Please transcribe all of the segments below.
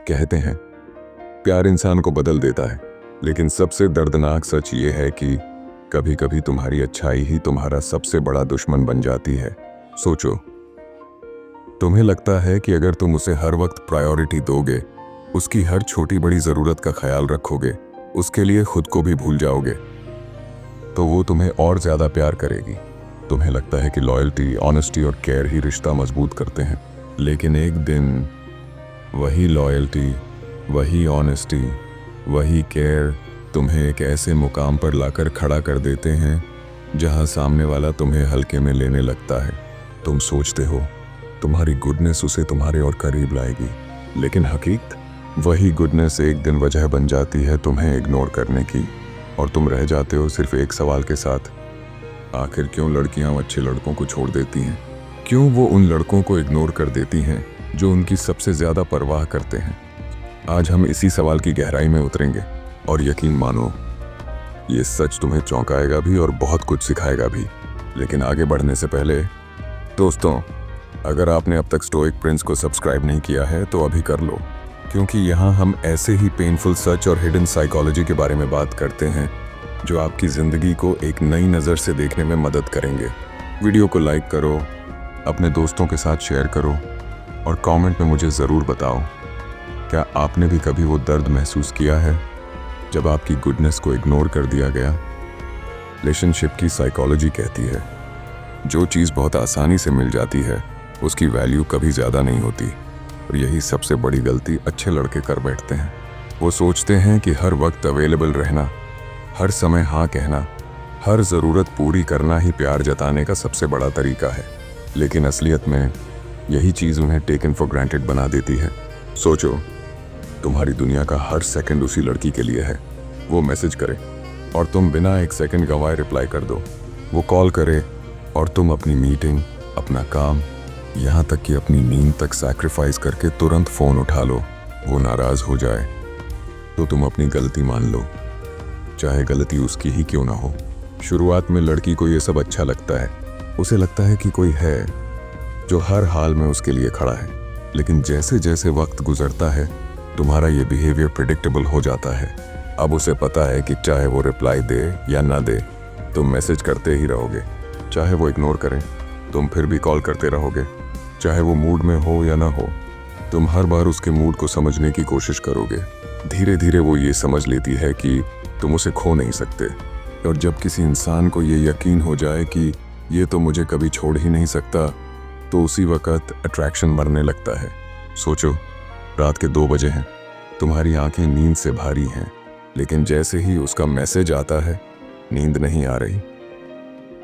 कहते हैं प्यार इंसान को बदल देता है, लेकिन सबसे दर्दनाक सच ये है कि कभी कभी तुम्हारी अच्छाई ही तुम्हारा सबसे बड़ा दुश्मन बन जाती है। सोचो, तुम्हें लगता है कि अगर तुम उसे हर वक्त प्रायोरिटी दोगे, उसकी हर छोटी बड़ी ज़रूरत का ख्याल रखोगे, उसके लिए खुद को भी भूल जाओगे, तो वो तुम्हें और ज़्यादा प्यार करेगी। तुम्हें लगता है कि लॉयल्टी, ऑनेस्टी और केयर ही रिश्ता मजबूत करते हैं, लेकिन एक दिन वही लॉयल्टी, वही ऑनेस्टी, वही केयर तुम्हें एक ऐसे मुकाम पर लाकर खड़ा कर देते हैं जहां सामने वाला तुम्हें हल्के में लेने लगता है। तुम सोचते हो तुम्हारी गुडनेस उसे तुम्हारे और करीब लाएगी, लेकिन हकीकत वही गुडनेस एक दिन वजह बन जाती है तुम्हें इग्नोर करने की, और तुम रह जाते हो सिर्फ एक सवाल के साथ, आखिर क्यों लड़कियां अच्छे लड़कों को छोड़ देती हैं? क्यों वो उन लड़कों को इग्नोर कर देती हैं जो उनकी सबसे ज़्यादा परवाह करते हैं? आज हम इसी सवाल की गहराई में उतरेंगे, और यकीन मानो ये सच तुम्हें चौंकाएगा भी और बहुत कुछ सिखाएगा भी। लेकिन आगे बढ़ने से पहले दोस्तों, अगर आपने अब तक स्टोइक प्रिंस को सब्सक्राइब नहीं किया है तो अभी कर लो, क्योंकि यहाँ हम ऐसे ही पेनफुल सच और हिडन साइकोलॉजी के बारे में बात करते हैं जो आपकी ज़िंदगी को एक नई नज़र से देखने में मदद करेंगे। वीडियो को लाइक करो, अपने दोस्तों के साथ शेयर करो, और कमेंट में मुझे ज़रूर बताओ, क्या आपने भी कभी वो दर्द महसूस किया है जब आपकी गुडनेस को इग्नोर कर दिया गया? रिलेशनशिप की साइकोलॉजी कहती है जो चीज़ बहुत आसानी से मिल जाती है उसकी वैल्यू कभी ज़्यादा नहीं होती, और यही सबसे बड़ी गलती अच्छे लड़के कर बैठते हैं। वो सोचते हैं कि हर वक्त अवेलेबल रहना, हर समय हाँ कहना, हर ज़रूरत पूरी करना ही प्यार जताने का सबसे बड़ा तरीका है, लेकिन असलियत में यही चीज़ उन्हें टेकन फॉर ग्रांटेड बना देती है। सोचो, तुम्हारी दुनिया का हर सेकंड उसी लड़की के लिए है। वो मैसेज करे और तुम बिना एक सेकंड गंवाए रिप्लाई कर दो। वो कॉल करे और तुम अपनी मीटिंग, अपना काम, यहाँ तक कि अपनी नींद तक सैक्रिफाइस करके तुरंत फ़ोन उठा लो। वो नाराज़ हो जाए तो तुम अपनी गलती मान लो, चाहे गलती उसकी ही क्यों ना हो। शुरुआत में लड़की को ये सब अच्छा लगता है, उसे लगता है कि कोई है जो हर हाल में उसके लिए खड़ा है, लेकिन जैसे जैसे वक्त गुजरता है तुम्हारा ये बिहेवियर प्रेडिक्टेबल हो जाता है। अब उसे पता है कि चाहे वो रिप्लाई दे या ना दे, तुम मैसेज करते ही रहोगे। चाहे वो इग्नोर करें, तुम फिर भी कॉल करते रहोगे। चाहे वो मूड में हो या ना हो, तुम हर बार उसके मूड को समझने की कोशिश करोगे। धीरे धीरे वो ये समझ लेती है कि तुम उसे खो नहीं सकते, और जब किसी इंसान को ये यकीन हो जाए कि ये तो मुझे कभी छोड़ ही नहीं सकता, तो उसी वक्त अट्रैक्शन मरने लगता है। सोचो, रात के 2 बजे हैं, तुम्हारी आंखें नींद से भारी हैं, लेकिन जैसे ही उसका मैसेज आता है, नींद नहीं आ रही,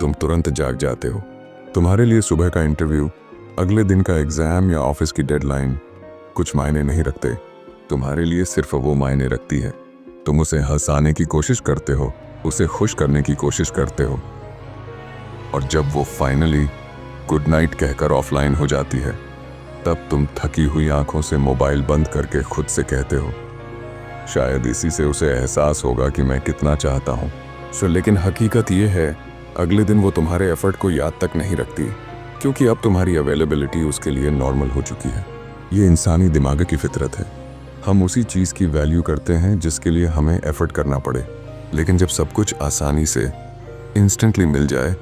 तुम तुरंत जाग जाते हो। तुम्हारे लिए सुबह का इंटरव्यू, अगले दिन का एग्ज़ाम या ऑफिस की डेडलाइन कुछ मायने नहीं रखते। तुम्हारे लिए सिर्फ वो मायने रखती है। तुम उसे हंसाने की कोशिश करते हो, उसे खुश करने की कोशिश करते हो, और जब वो फाइनली गुड नाइट कहकर ऑफलाइन हो जाती है, तब तुम थकी हुई आंखों से मोबाइल बंद करके खुद से कहते हो, शायद इसी से उसे एहसास होगा कि मैं कितना चाहता हूँ। लेकिन हकीकत ये है, अगले दिन वो तुम्हारे एफर्ट को याद तक नहीं रखती, क्योंकि अब तुम्हारी अवेलेबिलिटी उसके लिए नॉर्मल हो चुकी है। ये इंसानी दिमाग की फितरत है। हम उसी चीज़ की वैल्यू करते हैं जिसके लिए हमें एफर्ट करना पड़े, लेकिन जब सब कुछ आसानी से इंस्टेंटली मिल जाए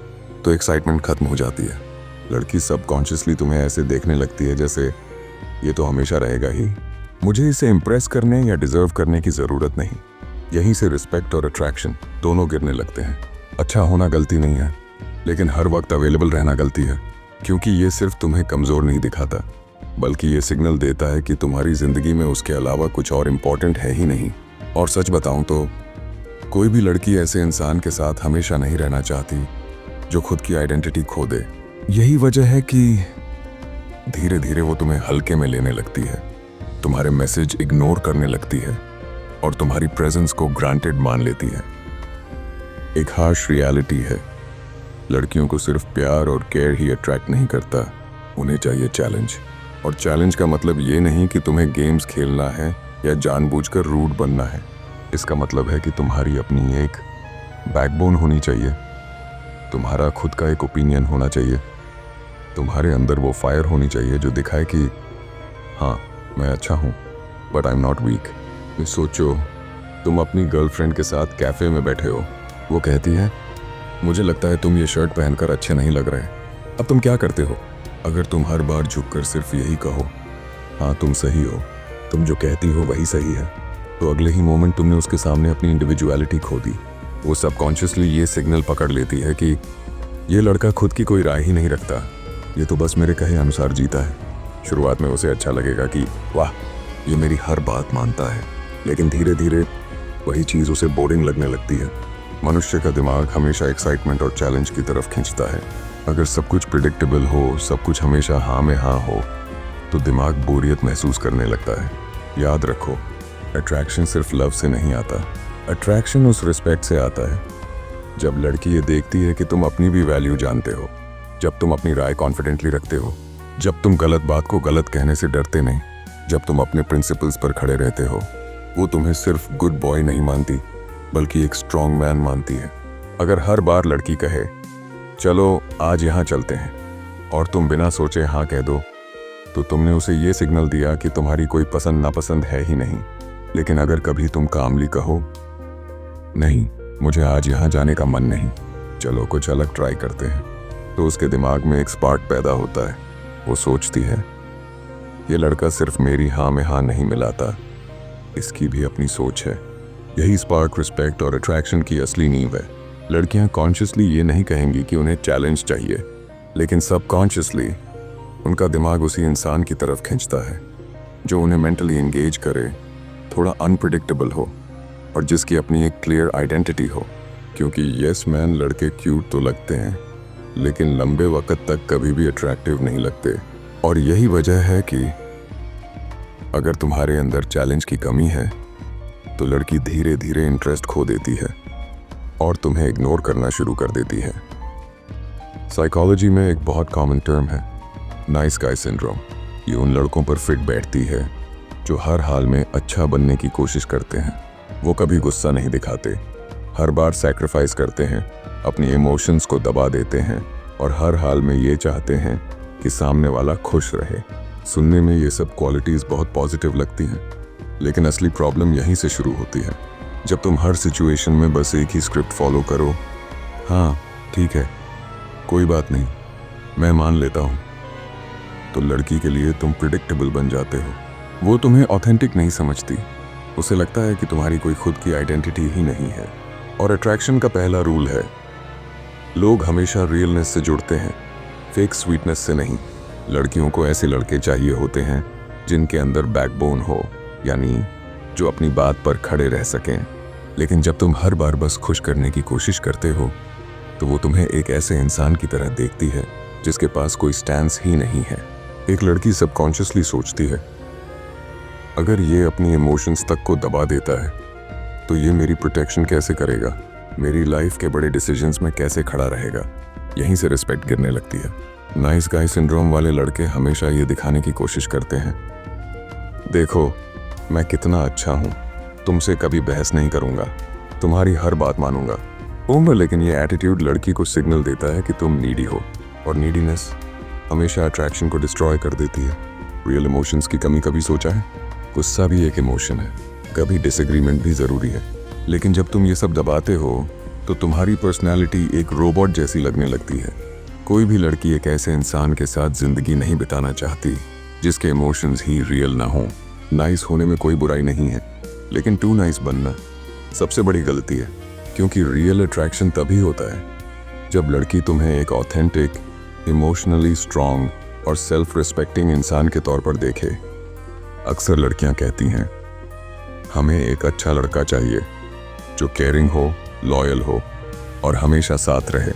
तो एक्साइटमेंट खत्म हो जाती है। लड़की सबकॉन्शियसली तुम्हें ऐसे देखने लगती है जैसे ये तो हमेशा रहेगा ही, मुझे इसे इम्प्रेस करने या डिजर्व करने की ज़रूरत नहीं। यहीं से रिस्पेक्ट और अट्रैक्शन दोनों गिरने लगते हैं। अच्छा होना गलती नहीं है, लेकिन हर वक्त अवेलेबल रहना गलती है, क्योंकि ये सिर्फ तुम्हें कमज़ोर नहीं दिखाता, बल्कि ये सिग्नल देता है कि तुम्हारी ज़िंदगी में उसके अलावा कुछ और इम्पोर्टेंट है ही नहीं। और सच बताऊं तो कोई भी लड़की ऐसे इंसान के साथ हमेशा नहीं रहना चाहती जो खुद की आइडेंटिटी खो दे। यही वजह है कि धीरे धीरे वो तुम्हें हल्के में लेने लगती है, तुम्हारे मैसेज इग्नोर करने लगती है, और तुम्हारी प्रेजेंस को ग्रांटेड मान लेती है। एक हार्श रियलिटी है, लड़कियों को सिर्फ प्यार और केयर ही अट्रैक्ट नहीं करता, उन्हें चाहिए चैलेंज। और चैलेंज का मतलब ये नहीं कि तुम्हें गेम्स खेलना है या जानबूझकर रूड बनना है। इसका मतलब है कि तुम्हारी अपनी एक बैकबोन होनी चाहिए, तुम्हारा खुद का एक ओपिनियन होना चाहिए, तुम्हारे अंदर वो फायर होनी चाहिए जो दिखाए कि हाँ, मैं अच्छा हूँ, but I am not weak. सोचो, तुम अपनी गर्लफ्रेंड के साथ कैफे में बैठे हो, वो कहती है मुझे लगता है तुम ये शर्ट पहनकर अच्छे नहीं लग रहे। अब तुम क्या करते हो? अगर तुम हर बार झुककर सिर्फ यही कहो हाँ तुम सही हो, तुम जो कहती हो वही सही है, तो अगले ही मोमेंट तुमने उसके सामने अपनी इंडिविजुअलिटी खो दी। वो सबकॉन्शियसली ये सिग्नल पकड़ लेती है कि ये लड़का खुद की कोई राय ही नहीं रखता, ये तो बस मेरे कहे अनुसार जीता है। शुरुआत में उसे अच्छा लगेगा कि वाह ये मेरी हर बात मानता है, लेकिन धीरे धीरे वही चीज़ उसे बोरिंग लगने लगती है। मनुष्य का दिमाग हमेशा एक्साइटमेंट और चैलेंज की तरफ खींचता है। अगर सब कुछ प्रिडिक्टेबल हो, सब कुछ हमेशा हाँ में हाँ हो, तो दिमाग बोरियत महसूस करने लगता है। याद रखो, अट्रैक्शन सिर्फ लव से नहीं आता, अट्रैक्शन उस रिस्पेक्ट से आता है। जब लड़की ये देखती है कि तुम अपनी भी वैल्यू जानते हो, जब तुम अपनी राय कॉन्फिडेंटली रखते हो, जब तुम गलत बात को गलत कहने से डरते नहीं, जब तुम अपने प्रिंसिपल्स पर खड़े रहते हो, वो तुम्हें सिर्फ गुड बॉय नहीं मानती बल्कि एक स्ट्रॉन्ग मैन मानती है। अगर हर बार लड़की कहे चलो आज यहाँ चलते हैं और तुम बिना सोचे हाँ कह दो, तो तुमने उसे ये सिग्नल दिया कि तुम्हारी कोई पसंद नापसंद है ही नहीं। लेकिन अगर कभी तुम कामली कहो नहीं मुझे आज यहाँ जाने का मन नहीं, चलो कुछ अलग ट्राई करते हैं, तो उसके दिमाग में एक स्पार्क पैदा होता है। वो सोचती है ये लड़का सिर्फ मेरी हाँ में हाँ नहीं मिलाता, इसकी भी अपनी सोच है। यही स्पार्क रिस्पेक्ट और अट्रैक्शन की असली नींव है। लड़कियां कॉन्शियसली ये नहीं कहेंगी कि उन्हें चैलेंज चाहिए, लेकिन सबकॉन्शियसली उनका दिमाग उसी इंसान की तरफ खींचता है जो उन्हें मेंटली एंगेज करे, थोड़ा अनप्रिडिक्टेबल हो और जिसकी अपनी एक क्लियर आइडेंटिटी हो। क्योंकि यस मैन लड़के क्यूट तो लगते हैं, लेकिन लंबे वक्त तक कभी भी अट्रैक्टिव नहीं लगते। और यही वजह है कि अगर तुम्हारे अंदर चैलेंज की कमी है तो लड़की धीरे धीरे इंटरेस्ट खो देती है और तुम्हें इग्नोर करना शुरू कर देती है। साइकोलॉजी में एक बहुत कॉमन टर्म है नाइस गाय सिंड्रोम। ये उन लड़कों पर फिट बैठती है जो हर हाल में अच्छा बनने की कोशिश करते हैं। वो कभी गुस्सा नहीं दिखाते, हर बार सैक्रिफाइस करते हैं, अपनी इमोशंस को दबा देते हैं और हर हाल में ये चाहते हैं कि सामने वाला खुश रहे। सुनने में ये सब क्वालिटीज़ बहुत पॉजिटिव लगती हैं, लेकिन असली प्रॉब्लम यहीं से शुरू होती है। जब तुम हर सिचुएशन में बस एक ही स्क्रिप्ट फॉलो करो, हाँ ठीक है कोई बात नहीं मैं मान लेता हूँ, तो लड़की के लिए तुम प्रिडिक्टेबल बन जाते हो। वो तुम्हें ऑथेंटिक नहीं समझती, उसे लगता है कि तुम्हारी कोई खुद की आइडेंटिटी ही नहीं है। और अट्रैक्शन का पहला रूल है लोग हमेशा रियलनेस से जुड़ते हैं, फेक स्वीटनेस से नहीं। लड़कियों को ऐसे लड़के चाहिए होते हैं जिनके अंदर बैकबोन हो, यानी जो अपनी बात पर खड़े रह सकें। लेकिन जब तुम हर बार बस खुश करने की कोशिश करते हो, तो वो तुम्हें एक ऐसे इंसान की तरह देखती है जिसके पास कोई स्टैंस ही नहीं है। एक लड़की सबकॉन्शियसली सोचती है अगर ये अपनी इमोशंस तक को दबा देता है तो ये मेरी प्रोटेक्शन कैसे करेगा, मेरी लाइफ के बड़े डिसीजंस में कैसे खड़ा रहेगा। यहीं से रिस्पेक्ट गिरने लगती है। नाइस गाय सिंड्रोम वाले लड़के हमेशा ये दिखाने की कोशिश करते हैं देखो मैं कितना अच्छा हूँ, तुमसे कभी बहस नहीं करूँगा, तुम्हारी हर बात मानूंगा। लेकिन ये एटीट्यूड लड़की को सिग्नल देता है कि तुम नीडी हो, और नीडीनेस हमेशा अट्रैक्शन को डिस्ट्रॉय कर देती है। रियल इमोशंस की कमी कभी सोचा है? गुस्सा भी एक इमोशन है, कभी डिसएग्रीमेंट भी ज़रूरी है, लेकिन जब तुम ये सब दबाते हो तो तुम्हारी पर्सनैलिटी एक रोबोट जैसी लगने लगती है। कोई भी लड़की एक ऐसे इंसान के साथ ज़िंदगी नहीं बिताना चाहती जिसके इमोशंस ही रियल ना हो। नाइस होने में कोई बुराई नहीं है, लेकिन टू नाइस बनना सबसे बड़ी गलती है। क्योंकि रियल अट्रैक्शन तभी होता है जब लड़की तुम्हें एक ऑथेंटिक, इमोशनली स्ट्रॉन्ग और सेल्फ रिस्पेक्टिंग इंसान के तौर पर देखे। अक्सर लड़कियां कहती हैं हमें एक अच्छा लड़का चाहिए जो केयरिंग हो, लॉयल हो और हमेशा साथ रहे।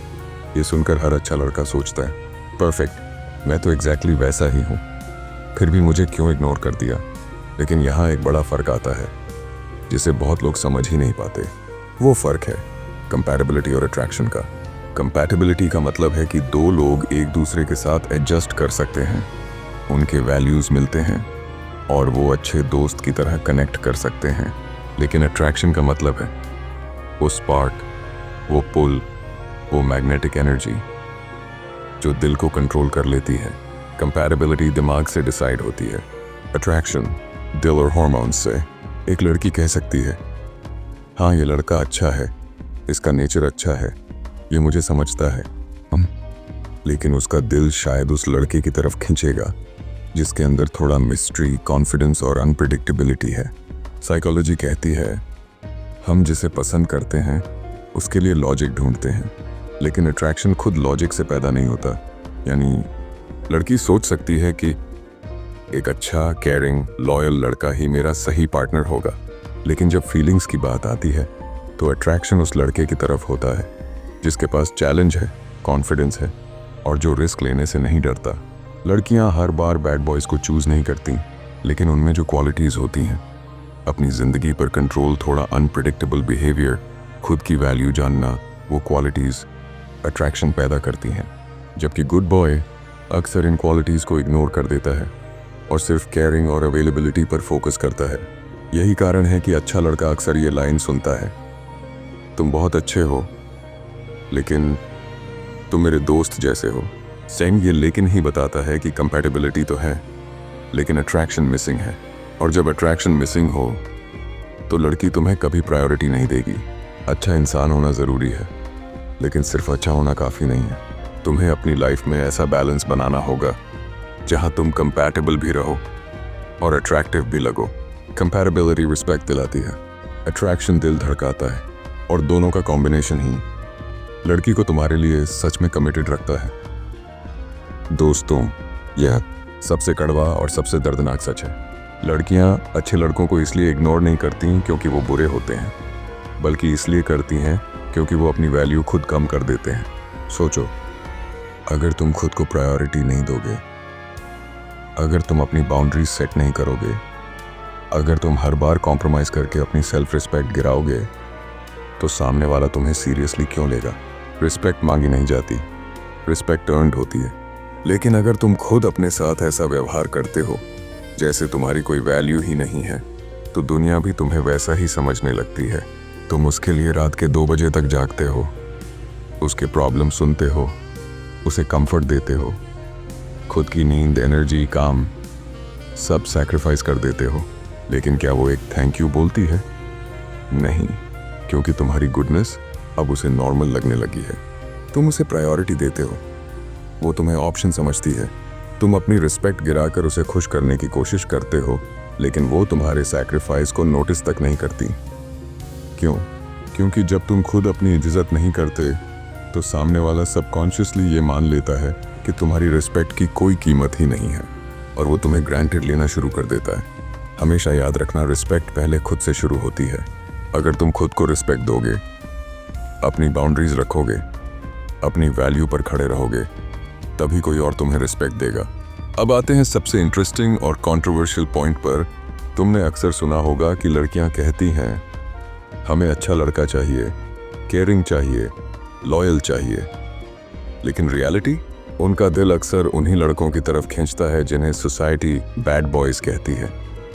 ये सुनकर हर अच्छा लड़का सोचता है परफेक्ट, मैं तो एग्जैक्टली वैसा ही हूँ, फिर भी मुझे क्यों इग्नोर कर दिया। लेकिन यहाँ एक बड़ा फ़र्क आता है जिसे बहुत लोग समझ ही नहीं पाते। वो फ़र्क है कंपैटिबिलिटी और अट्रैक्शन का। कंपैटिबिलिटी का मतलब है कि दो लोग एक दूसरे के साथ एडजस्ट कर सकते हैं, उनके वैल्यूज़ मिलते हैं और वो अच्छे दोस्त की तरह कनेक्ट कर सकते हैं। लेकिन अट्रैक्शन का मतलब है वो स्पार्क, वो पुल, वो मैग्नेटिक एनर्जी जो दिल को कंट्रोल कर लेती है। कंपैटिबिलिटी दिमाग से डिसाइड होती है, अट्रैक्शन दिल और हॉर्मोन्स से। एक लड़की कह सकती है, हाँ ये लड़का अच्छा है, इसका नेचर अच्छा है, ये मुझे समझता है, लेकिन उसका दिल शायद उस लड़के की तरफ खींचेगा जिसके अंदर थोड़ा मिस्ट्री, कॉन्फिडेंस और अनप्रिडिक्टेबिलिटी है। साइकोलॉजी कहती है हम जिसे पसंद करते हैं उसके लिए लॉजिक ढूंढते हैं, लेकिन अट्रैक्शन खुद लॉजिक से पैदा नहीं होता। यानी लड़की सोच सकती है कि एक अच्छा, केयरिंग, लॉयल लड़का ही मेरा सही पार्टनर होगा, लेकिन जब फीलिंग्स की बात आती है तो अट्रैक्शन उस लड़के की तरफ होता है जिसके पास चैलेंज है, कॉन्फिडेंस है और जो रिस्क लेने से नहीं डरता। लड़कियां हर बार बैड बॉयज़ को चूज़ नहीं करती, लेकिन उनमें जो क्वालिटीज़ होती हैं, अपनी ज़िंदगी पर कंट्रोल, थोड़ा अनप्रिडिक्टेबल बिहेवियर, खुद की वैल्यू जानना, वो क्वालिटीज़ अट्रैक्शन पैदा करती हैं। जबकि गुड बॉय अक्सर इन क्वालिटीज़ को इग्नोर कर देता है और सिर्फ केयरिंग और अवेलेबिलिटी पर फोकस करता है। यही कारण है कि अच्छा लड़का अक्सर ये लाइन सुनता है, तुम बहुत अच्छे हो लेकिन तुम मेरे दोस्त जैसे हो। सेम ये लेकिन ही बताता है कि कंपैटिबिलिटी तो है लेकिन अट्रैक्शन मिसिंग है। और जब अट्रैक्शन मिसिंग हो तो लड़की तुम्हें कभी प्रायोरिटी नहीं देगी। अच्छा इंसान होना ज़रूरी है, लेकिन सिर्फ अच्छा होना काफ़ी नहीं है। तुम्हें अपनी लाइफ में ऐसा बैलेंस बनाना होगा जहां तुम कंपैटिबल भी रहो और अट्रैक्टिव भी लगो। कंपैटिबिलिटी रिस्पेक्ट दिलाती है, अट्रैक्शन दिल धड़काता है और दोनों का कॉम्बिनेशन ही लड़की को तुम्हारे लिए सच में कमिटेड रखता है। दोस्तों, यह सबसे कड़वा और सबसे दर्दनाक सच है। लड़कियां अच्छे लड़कों को इसलिए इग्नोर नहीं करती क्योंकि वो बुरे होते हैं, बल्कि इसलिए करती हैं क्योंकि वो अपनी वैल्यू खुद कम कर देते हैं। सोचो, अगर तुम खुद को प्रायोरिटी नहीं दोगे, अगर तुम अपनी बाउंड्रीज सेट नहीं करोगे, अगर तुम हर बार कॉम्प्रोमाइज़ करके अपनी सेल्फ रिस्पेक्ट गिराओगे, तो सामने वाला तुम्हें सीरियसली क्यों लेगा? रिस्पेक्ट मांगी नहीं जाती, रिस्पेक्ट अर्न्ड होती है। लेकिन अगर तुम खुद अपने साथ ऐसा व्यवहार करते हो जैसे तुम्हारी कोई वैल्यू ही नहीं है, तो दुनिया भी तुम्हें वैसा ही समझने लगती है। तुम उसके लिए रात के 2 बजे तक जागते हो, उसके प्रॉब्लम सुनते हो, उसे कंफर्ट देते हो, खुद की नींद, एनर्जी, काम सब सैक्रिफाइस कर देते हो। लेकिन क्या वो एक थैंक यू बोलती है? नहीं, क्योंकि तुम्हारी गुडनेस अब उसे नॉर्मल लगने लगी है। तुम उसे प्रायोरिटी देते हो, वो तुम्हें ऑप्शन समझती है। तुम अपनी रिस्पेक्ट गिराकर उसे खुश करने की कोशिश करते हो, लेकिन वो तुम्हारे सैक्रिफाइस को नोटिस तक नहीं करती। क्यों? क्योंकि जब तुम खुद अपनी इज्जत नहीं करते तो सामने वाला सबकॉन्शियसली ये मान लेता है कि तुम्हारी रिस्पेक्ट की कोई कीमत ही नहीं है और वो तुम्हें ग्रांटेड लेना शुरू कर देता है। हमेशा याद रखना, रिस्पेक्ट पहले खुद से शुरू होती है। अगर तुम खुद को रिस्पेक्ट दोगे, अपनी बाउंड्रीज रखोगे, अपनी वैल्यू पर खड़े रहोगे, तभी कोई और तुम्हें रिस्पेक्ट देगा। अब आते हैं सबसे इंटरेस्टिंग और कंट्रोवर्शियल पॉइंट पर। तुमने अक्सर सुना होगा कि लड़कियां कहती हैं हमें अच्छा लड़का चाहिए, केयरिंग चाहिए, लॉयल चाहिए, लेकिन रियलिटी, उनका दिल अक्सर उन्हीं लड़कों की तरफ खींचता है जिन्हें सोसाइटी बैड बॉयज़ कहती है।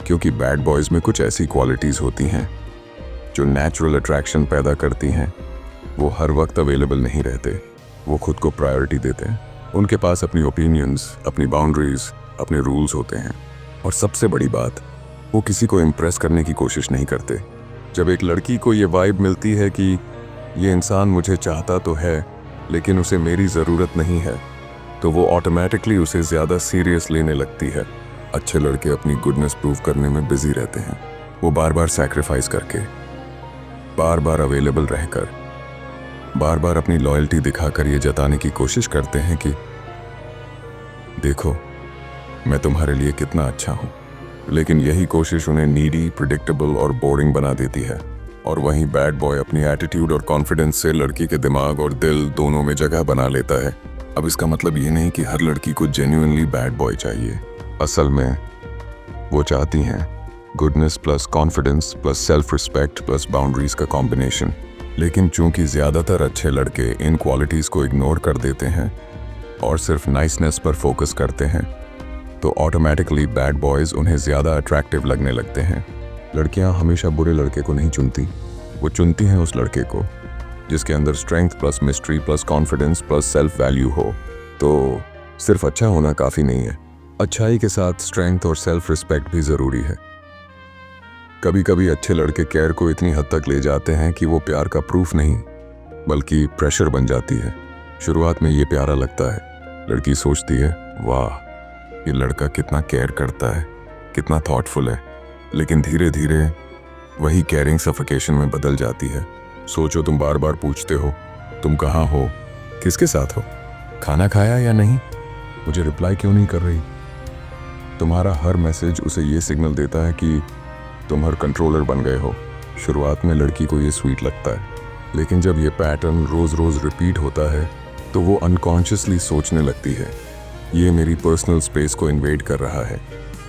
क्योंकि बैड बॉयज़ में कुछ ऐसी क्वालिटीज़ होती हैं जो नेचुरल अट्रैक्शन पैदा करती हैं। वो हर वक्त अवेलेबल नहीं रहते, वो खुद को प्रायोरिटी देते हैं। उनके पास अपनी ओपिनियंस, अपनी बाउंड्रीज, अपने रूल्स होते हैं। और सबसे बड़ी बात, वो किसी को इम्प्रेस करने की कोशिश नहीं करते। जब एक लड़की को ये वाइब मिलती है कि ये इंसान मुझे चाहता तो है लेकिन उसे मेरी ज़रूरत नहीं है, तो वो ऑटोमेटिकली उसे ज़्यादा सीरियस लेने लगती है। अच्छे लड़के अपनी गुडनेस प्रूव करने में बिजी रहते हैं। वो बार बार सैक्रिफाइस करके, बार बार अवेलेबल रहकर, बार बार अपनी लॉयल्टी दिखाकर ये जताने की कोशिश करते हैं कि देखो मैं तुम्हारे लिए कितना अच्छा हूँ। लेकिन यही कोशिश उन्हें नीडी, प्रिडिक्टेबल और बोरिंग बना देती है। और वहीं बैड बॉय अपनी एटीट्यूड और कॉन्फिडेंस से लड़की के दिमाग और दिल दोनों में जगह बना लेता है। अब इसका मतलब ये नहीं कि हर लड़की को जेन्युइनली बैड बॉय चाहिए। असल में वो चाहती हैं goodness plus confidence plus self respect plus boundaries का कॉम्बिनेशन। लेकिन चूंकि ज़्यादातर अच्छे लड़के इन क्वालिटीज़ को इग्नोर कर देते हैं और सिर्फ नाइसनेस पर फोकस करते हैं, तो ऑटोमेटिकली बैड बॉयज़ उन्हें ज़्यादा अट्रैक्टिव लगने लगते हैं। लड़कियां हमेशा बुरे लड़के को नहीं चुनती, वो चुनती हैं उस लड़के को जिसके अंदर strength plus mystery plus confidence plus self value हो। तो सिर्फ अच्छा होना काफ़ी नहीं है, अच्छाई के साथ स्ट्रेंथ और सेल्फ रिस्पेक्ट भी ज़रूरी है। कभी कभी अच्छे लड़के केयर को इतनी हद तक ले जाते हैं कि वो प्यार का प्रूफ नहीं बल्कि प्रेशर बन जाती है। शुरुआत में ये प्यारा लगता है, लड़की सोचती है वाह ये लड़का कितना केयर करता है, कितना थॉटफुल है। लेकिन धीरे धीरे वही केयरिंग सफोकेशन में बदल जाती है। सोचो तुम बार बार पूछते हो तुम कहाँ हो, किसके साथ हो, खाना खाया या नहीं, मुझे रिप्लाई क्यों नहीं कर रही। तुम्हारा हर मैसेज उसे ये सिग्नल देता है कि तुम हर कंट्रोलर बन गए हो। शुरुआत में लड़की को ये स्वीट लगता है, लेकिन जब ये पैटर्न रोज रोज रिपीट होता है तो वो अनकॉन्शियसली सोचने लगती है ये मेरी पर्सनल स्पेस को इन्वेड कर रहा है,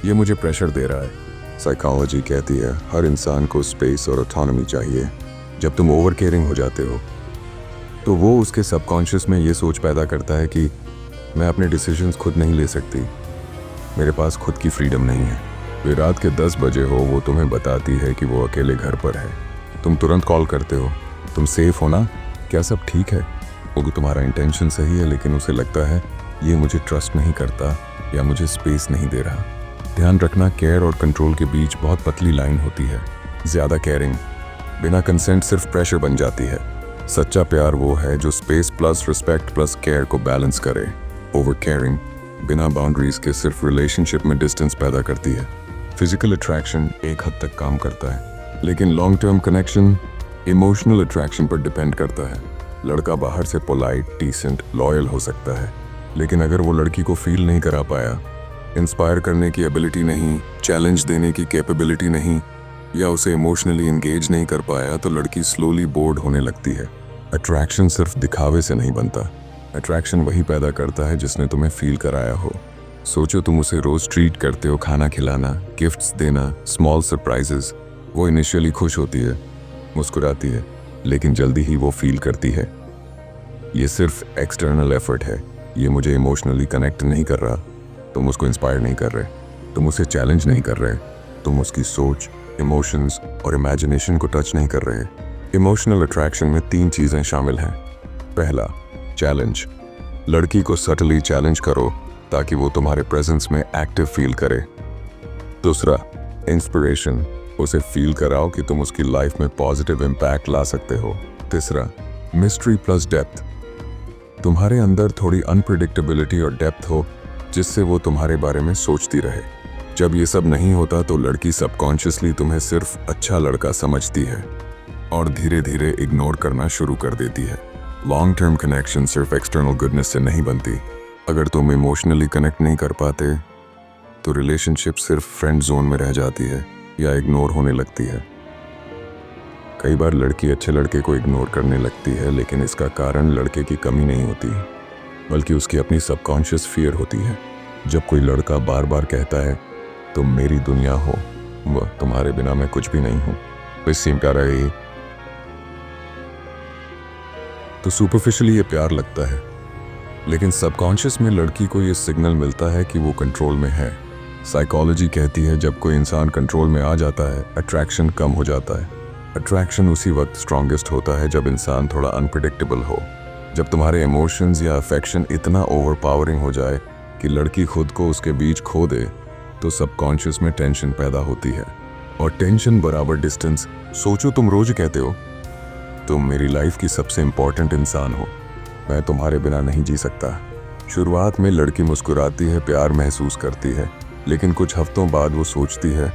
ये मुझे प्रेशर दे रहा है। साइकोलॉजी कहती है हर इंसान को स्पेस और ऑटोनॉमी चाहिए। जब तुम ओवर केयरिंग हो जाते हो तो वो उसके सबकॉन्शियस में ये सोच पैदा करता है कि मैं अपने डिसीजंस खुद नहीं ले सकती, मेरे पास खुद की फ्रीडम नहीं है। वे रात के 10 बजे हो, वो तुम्हें बताती है कि वो अकेले घर पर है। तुम तुरंत कॉल करते हो, तुम सेफ हो ना, क्या सब ठीक है। वो तुम्हारा इंटेंशन सही है, लेकिन उसे लगता है ये मुझे ट्रस्ट नहीं करता या मुझे स्पेस नहीं दे रहा। ध्यान रखना, केयर और कंट्रोल के बीच बहुत पतली लाइन होती है। ज़्यादा केयरिंग बिना कंसेंट सिर्फ प्रेशर बन जाती है। सच्चा प्यार वो है जो space plus respect plus care को बैलेंस करे। ओवर केयरिंग बिना बाउंड्रीज के सिर्फ रिलेशनशिप में डिस्टेंस पैदा करती है। फिजिकल अट्रैक्शन एक हद तक काम करता है, लेकिन long term connection emotional attraction पर डिपेंड करता है। लड़का बाहर से पोलाइट, डिसेंट, लॉयल हो सकता है, लेकिन अगर वो लड़की को फील नहीं करा पाया, इंस्पायर करने की एबिलिटी नहीं, चैलेंज देने की कैपेबिलिटी नहीं, या उसे इमोशनली एंगेज नहीं कर पाया, तो लड़की स्लोली बोर्ड होने लगती है। अट्रैक्शन सिर्फ दिखावे से नहीं बनता, अट्रैक्शन वही पैदा करता है जिसने तुम्हें फील कराया हो। सोचो तुम उसे रोज ट्रीट करते हो, खाना खिलाना, गिफ्ट्स देना, स्मॉल सरप्राइजेस। वो इनिशियली खुश होती है, मुस्कुराती है, लेकिन जल्दी ही वो फील करती है ये सिर्फ एक्सटर्नल एफर्ट है, ये मुझे इमोशनली कनेक्ट नहीं कर रहा। तुम उसको इंस्पायर नहीं कर रहे, तुम उसे चैलेंज नहीं कर रहे, तुम उसकी सोच, इमोशंस और इमेजिनेशन को टच नहीं कर रहे। इमोशनल अट्रैक्शन में 3 चीज़ें शामिल हैं। पहला, चैलेंज। लड़की को सटली चैलेंज करो ताकि वो तुम्हारे प्रेजेंस में एक्टिव फील करे। दूसरा, इंस्पिरेशन। उसे फील कराओ कि तुम उसकी लाइफ में पॉजिटिव इम्पैक्ट ला सकते हो। तीसरा, मिस्ट्री प्लस डेप्थ। तुम्हारे अंदर थोड़ी अनप्रिडिक्टेबिलिटी और डेप्थ हो जिससे वो तुम्हारे बारे में सोचती रहे। जब ये सब नहीं होता तो लड़की सबकॉन्शियसली तुम्हें सिर्फ अच्छा लड़का समझती है और धीरे धीरे इग्नोर करना शुरू कर देती है। लॉन्ग टर्म कनेक्शन सिर्फ एक्सटर्नल गुडनेस से नहीं बनती। अगर तुम इमोशनली कनेक्ट नहीं कर पाते तो रिलेशनशिप सिर्फ फ्रेंड जोन में रह जाती है या इग्नोर होने लगती है। कई बार लड़की अच्छे लड़के को इग्नोर करने लगती है, लेकिन इसका कारण लड़के की कमी नहीं होती बल्कि उसकी अपनी सबकॉन्शियस फियर होती है। जब कोई लड़का बार बार कहता है तुम मेरी दुनिया हो, वह तुम्हारे बिना मैं कुछ भी नहीं हूँ, इससे प्यार है, तो सुपरफिशियली ये प्यार लगता है, लेकिन सबकॉन्शियस में लड़की को ये सिग्नल मिलता है कि वो कंट्रोल में है। साइकोलॉजी कहती है जब कोई इंसान कंट्रोल में आ जाता है, अट्रैक्शन कम हो जाता है। अट्रैक्शन उसी वक्त स्ट्रॉन्गेस्ट होता है जब इंसान थोड़ा अनप्रिडिक्टेबल हो, जब तुम्हारे इमोशंस या अफेक्शन इतना ओवरपावरिंग हो जाए कि लड़की खुद को उसके बीच खो दे, तो सबकॉन्शियस में टेंशन पैदा होती है, और टेंशन बराबर डिस्टेंस। सोचो तुम रोज कहते हो तुम मेरी लाइफ की सबसे इंपॉर्टेंट इंसान हो, मैं तुम्हारे बिना नहीं जी सकता। शुरुआत में लड़की मुस्कुराती है, प्यार महसूस करती है, लेकिन कुछ हफ्तों बाद वो सोचती है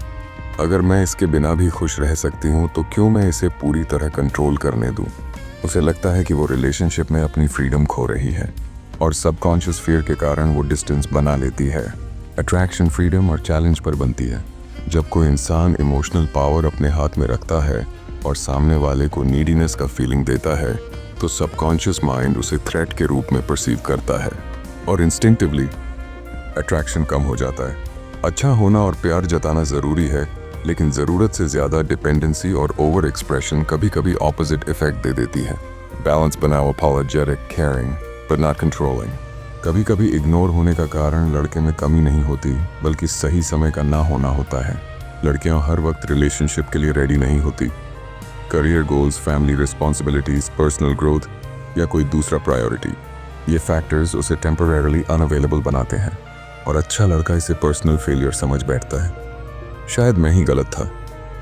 अगर मैं इसके बिना भी खुश रह सकती हूँ तो क्यों मैं इसे पूरी तरह कंट्रोल करने दूँ। उसे लगता है कि वो रिलेशनशिप में अपनी फ्रीडम खो रही है, और सबकॉन्शियस फियर के कारण वो डिस्टेंस बना लेती है। अट्रैक्शन फ्रीडम और चैलेंज पर बनती है। जब कोई इंसान इमोशनल पावर अपने हाथ में रखता है और सामने वाले को नीडीनेस का फीलिंग देता है, तो सबकॉन्शियस माइंड उसे थ्रेट के रूप में परसीव करता है और इंस्टिंक्टिवली अट्रैक्शन कम हो जाता है। अच्छा होना और प्यार जताना ज़रूरी है, लेकिन ज़रूरत से ज़्यादा डिपेंडेंसी और ओवर एक्सप्रेशन कभी कभी ऑपोजिट इफेक्ट दे देती है। बैलेंस बनाओ, apologetic, caring, but not controlling। कभी कभी इग्नोर होने का कारण लड़के में कमी नहीं होती बल्कि सही समय का ना होना होता है। लड़कियां हर वक्त रिलेशनशिप के लिए रेडी नहीं होती। Career goals, family responsibilities, personal growth या कोई दूसरा प्रायोरिटी, ये फैक्टर्स उसे टेम्परेरली अनअवेलेबल बनाते हैं, और अच्छा लड़का इसे पर्सनल फेलियर समझ बैठता है। शायद मैं ही गलत था,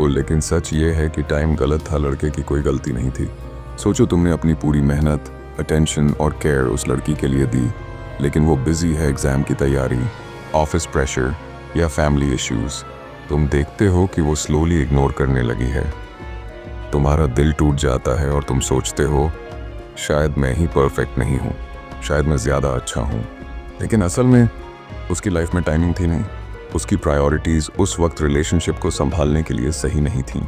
लेकिन सच ये है कि टाइम गलत था, लड़के की कोई गलती नहीं थी। सोचो, तुमने अपनी पूरी मेहनत, अटेंशन और केयर उस लड़की के लिए दी, लेकिन वो बिजी है एग्ज़ाम की तैयारी, ऑफिस प्रेशर या फैमिली इश्यूज़। तुम देखते हो कि वो स्लोली इग्नोर करने लगी है। तुम्हारा दिल टूट जाता है और तुम सोचते हो शायद मैं ही परफेक्ट नहीं हूँ, शायद मैं ज़्यादा अच्छा हूँ। लेकिन असल में उसकी लाइफ में टाइमिंग थी नहीं। उसकी प्रायोरिटीज़ उस वक्त रिलेशनशिप को संभालने के लिए सही नहीं थीं।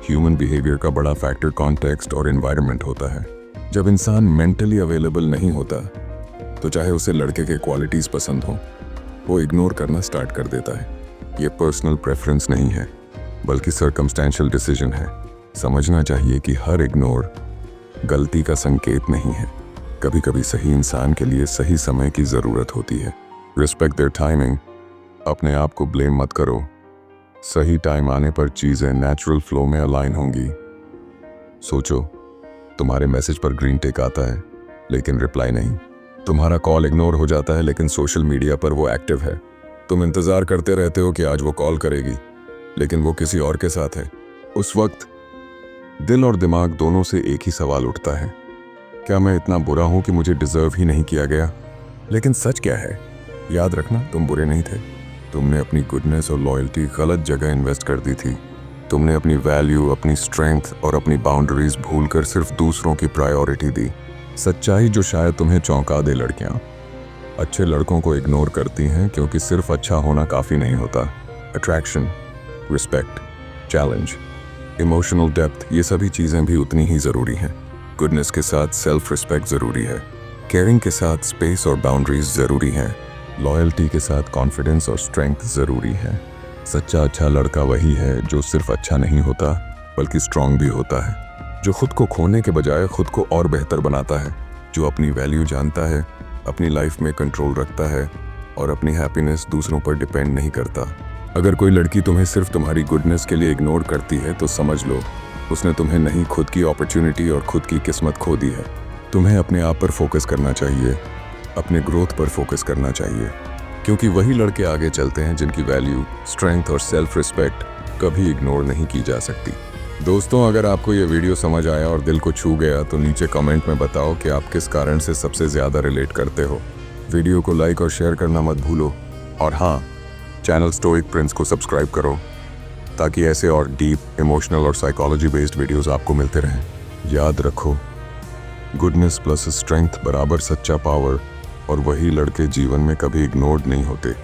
ह्यूमन बिहेवियर का बड़ा फैक्टर कॉन्टेक्स्ट और एनवायरनमेंट होता है। जब इंसान मेंटली अवेलेबल नहीं होता तो चाहे उसे लड़के के क्वालिटीज़ पसंद हो, वो इग्नोर करना स्टार्ट कर देता है। ये पर्सनल प्रेफरेंस नहीं है, बल्कि सर्कमस्टेंशियल डिसीजन है। समझना चाहिए कि हर इग्नोर गलती का संकेत नहीं है। कभी कभी सही इंसान के लिए सही समय की ज़रूरत होती है। Respect there timing. अपने आप को ब्लेम मत करो। सही टाइम आने पर चीज़ें नेचुरल फ्लो में अलाइन होंगी। सोचो, तुम्हारे मैसेज पर ग्रीन टिक आता है लेकिन रिप्लाई नहीं। तुम्हारा कॉल इग्नोर हो जाता है लेकिन सोशल मीडिया पर वो एक्टिव है। तुम इंतज़ार करते रहते हो कि आज वो कॉल करेगी, लेकिन वो किसी और के साथ है। उस वक्त दिल और दिमाग दोनों से एक ही सवाल उठता है, क्या मैं इतना बुरा हूं कि मुझे डिजर्व ही नहीं किया गया? लेकिन सच क्या है? याद रखना, तुम बुरे नहीं थे। तुमने अपनी गुडनेस और लॉयल्टी गलत जगह इन्वेस्ट कर दी थी। तुमने अपनी वैल्यू, अपनी स्ट्रेंथ और अपनी बाउंड्रीज भूलकर सिर्फ दूसरों की प्रायोरिटी दी। सच्चाई जो शायद तुम्हें चौंका दे, लड़कियां अच्छे लड़कों को इग्नोर करती हैं क्योंकि सिर्फ अच्छा होना काफ़ी नहीं होता। Attraction, respect, challenge, emotional depth, ये सभी चीज़ें भी उतनी ही ज़रूरी हैं। गुडनेस के साथ सेल्फ रिस्पेक्ट ज़रूरी है। केयरिंग के साथ स्पेस और बाउंड्रीज ज़रूरी हैं। लॉयल्टी के साथ कॉन्फिडेंस और स्ट्रेंथ ज़रूरी है। सच्चा अच्छा लड़का वही है जो सिर्फ अच्छा नहीं होता बल्कि स्ट्रांग भी होता है, जो खुद को खोने के बजाय खुद को और बेहतर बनाता है, जो अपनी वैल्यू जानता है, अपनी लाइफ में कंट्रोल रखता है और अपनी हैप्पीनेस दूसरों पर डिपेंड नहीं करता। अगर कोई लड़की तुम्हें सिर्फ तुम्हारी गुडनेस के लिए इग्नोर करती है तो समझ लो उसने तुम्हें नहीं, खुद की अपॉर्चुनिटी और खुद की किस्मत खो दी है। तुम्हें अपने आप पर फोकस करना चाहिए, अपने ग्रोथ पर फोकस करना चाहिए, क्योंकि वही लड़के आगे चलते हैं जिनकी वैल्यू, स्ट्रेंथ और सेल्फ रिस्पेक्ट कभी इग्नोर नहीं की जा सकती। दोस्तों, अगर आपको ये वीडियो समझ आया और दिल को छू गया तो नीचे कमेंट में बताओ कि आप किस कारण से सबसे ज़्यादा रिलेट करते हो। वीडियो को लाइक और शेयर करना मत भूलो। और हाँ, चैनल स्टोइक प्रिंस को सब्सक्राइब करो ताकि ऐसे और डीप इमोशनल और साइकोलॉजी बेस्ड वीडियोस आपको मिलते रहें। याद रखो, गुडनेस प्लस स्ट्रेंथ बराबर सच्चा पावर, और वही लड़के जीवन में कभी इग्नोर्ड नहीं होते।